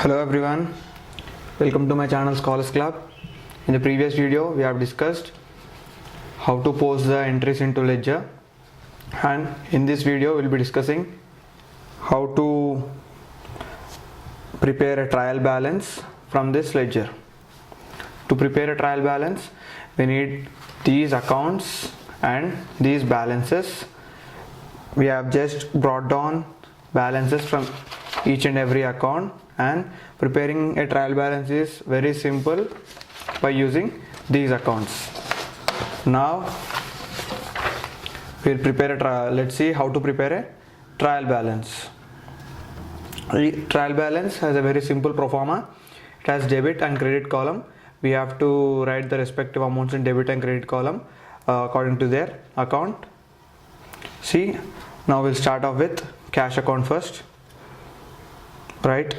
Hello everyone, welcome to my channel Scholars Club. In the previous video we have discussed how to post the entries into ledger, and in this video we will be discussing how to prepare a trial balance from this ledger. To prepare a trial balance we need these accounts and these balances. We have just brought down balances from each and every account, and preparing a trial balance is very simple by using these accounts. Now we'll prepare a trial. Let's see how to prepare a trial balance. The trial balance has a very simple pro forma. It has debit and credit column. We have to write the respective amounts in debit and credit column according to their account. See, now we'll start off with cash account first. Right,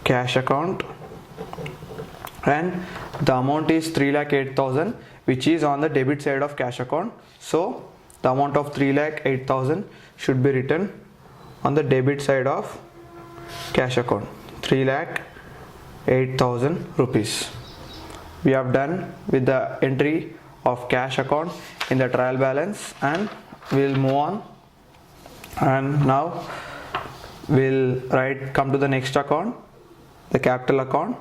cash account, and the amount is 3,08,000, which is on the debit side of cash account. So the amount of 3,08,000 should be written on the debit side of cash account. 3,08,000 rupees. We have done with the entry of cash account in the trial balance, and we'll move on. And now we'll come to the next account, the capital account.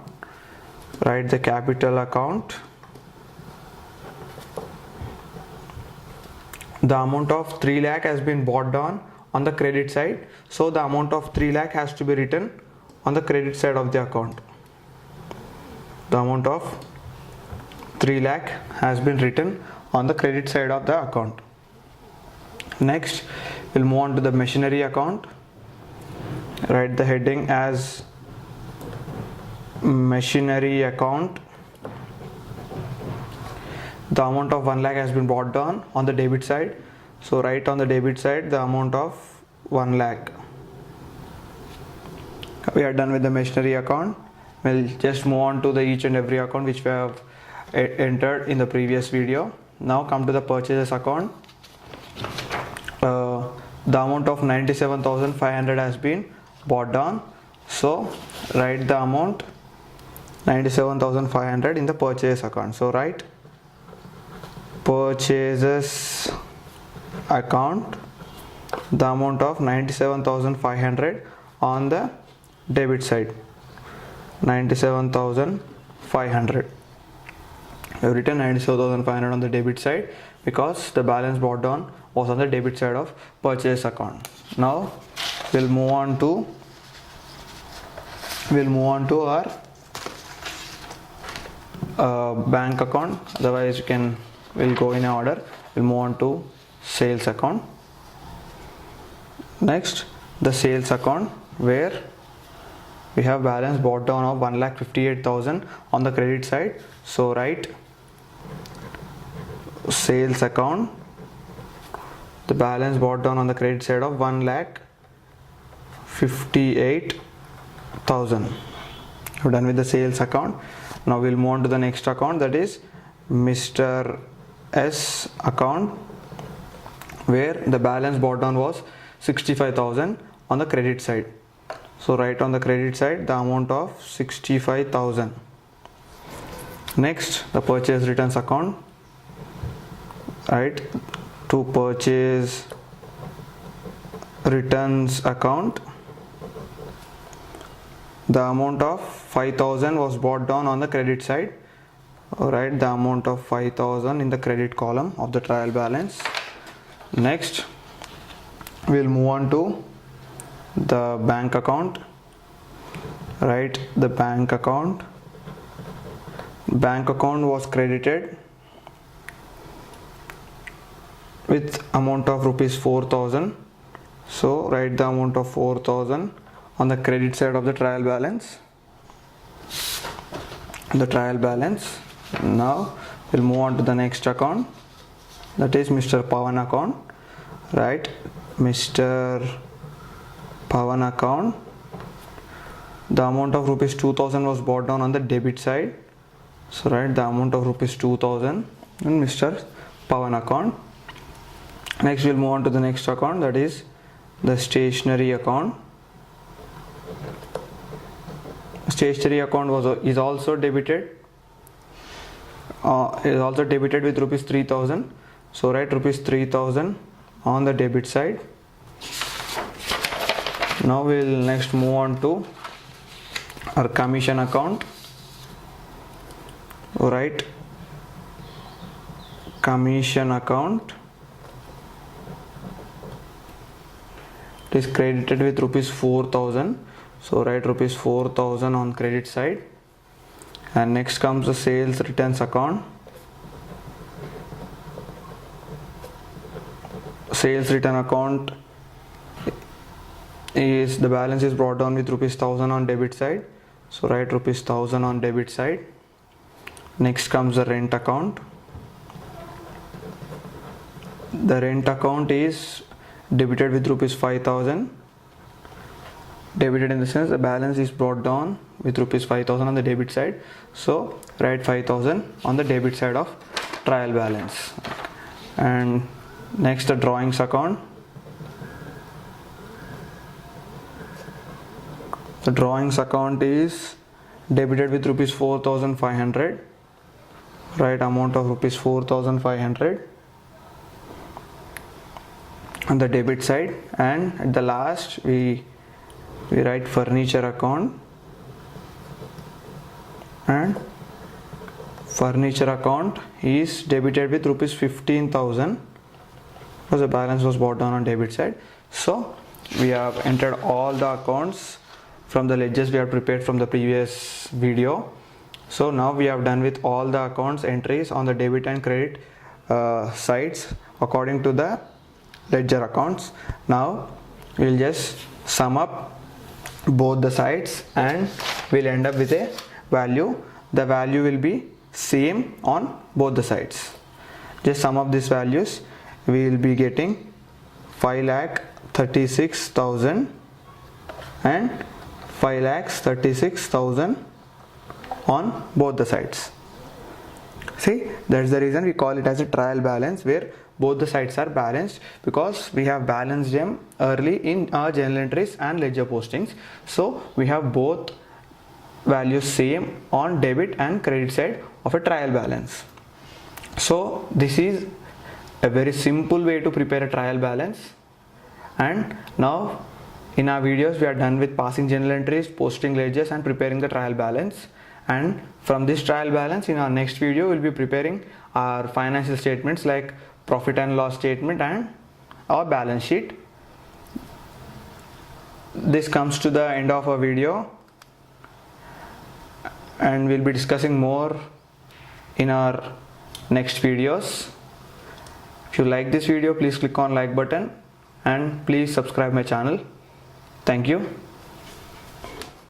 Write the capital account. The amount of 3 lakh has been brought down on the credit side, so the amount of 3 lakh has to be written on the credit side of the account. The amount of 3 lakh has been written on the credit side of the account. Next we'll move on to the machinery account. Write the heading as machinery account. The amount of 1 lakh has been brought down on the debit side, so write on the debit side the amount of 1 lakh. We are done with the machinery account. We'll just move on to the each and every account which we have entered in the previous video. Now come to the purchases account. The amount of 97,500 has been brought down, so write the amount 97,500 in the purchase account. So write purchases account, the amount of 97,500 on the debit side. 97,500. We have written 97,500 on the debit side because the balance brought down was on the debit side of purchase account. Now we'll move on to our bank account. Otherwise we'll go in order. We'll move on to sales account. Next, the sales account, where we have balance brought down of 1,58,000 on the credit side. So write sales account, the balance brought down on the credit side of 1,58,000. We're done with the sales account. Now we'll move on to the next account, that is Mr. S account, where the balance brought down was 65,000 on the credit side. So write on the credit side the amount of 65,000. Next, the purchase returns account. Right, to purchase returns account, the amount of 5,000 was brought down on the credit side. Alright, the amount of 5,000 in the credit column of the trial balance. Next, we'll move on to the bank account. Write the bank account. Bank account was credited with amount of rupees 4,000. So write the amount of 4,000 on the credit side of the trial balance. Now we'll move on to the next account, that is Mr. Pawan account. Right, Mr. Pawan account, the amount of rupees 2,000 was brought down on the debit side. So write the amount of rupees 2,000 in Mr. Pawan account. Next we'll move on to the next account, that is the stationery account. stationery account is also debited with rupees 3000. So write rupees 3000 on the debit side. Now we'll next move on to our commission account. Write commission account. It is credited with rupees 4000. So write rupees 4000 on credit side. And next comes the sales returns account. Sales return account is the balance is brought down with rupees 1000 on debit side. So write rupees 1000 on debit side. Next comes the rent account. The rent account is debited with rupees 5000. Debited in the sense the balance is brought down with rupees 5000 on the debit side. So write 5000 on the debit side of trial balance. And next, the drawings account. The drawings account is debited with rupees 4500. Write amount of rupees 4500 on the debit side. And at the last we write furniture account. And furniture account is debited with rupees 15,000 because the balance was brought down on debit side. So we have entered all the accounts from the ledgers we have prepared from the previous video. So now we have done with all the accounts entries on the debit and credit sides according to the ledger accounts. Now we'll just sum up both the sides and we'll end up with a value. The value will be same on both the sides. Just sum up these values. We will be getting 5,36,000 and 5,36,000 on both the sides. See, that's the reason we call it as a trial balance, where both the sides are balanced, because we have balanced them early in our journal entries and ledger postings. So we have both values same on debit and credit side of a trial balance. So this is a very simple way to prepare a trial balance. And now in our videos we are done with passing journal entries, posting ledgers and preparing the trial balance. And from this trial balance, in our next video we'll be preparing our financial statements like profit and loss statement and our balance sheet. This comes to the end of our video, and we'll be discussing more in our next videos. If you like this video, please click on like button and please subscribe my channel. Thank you.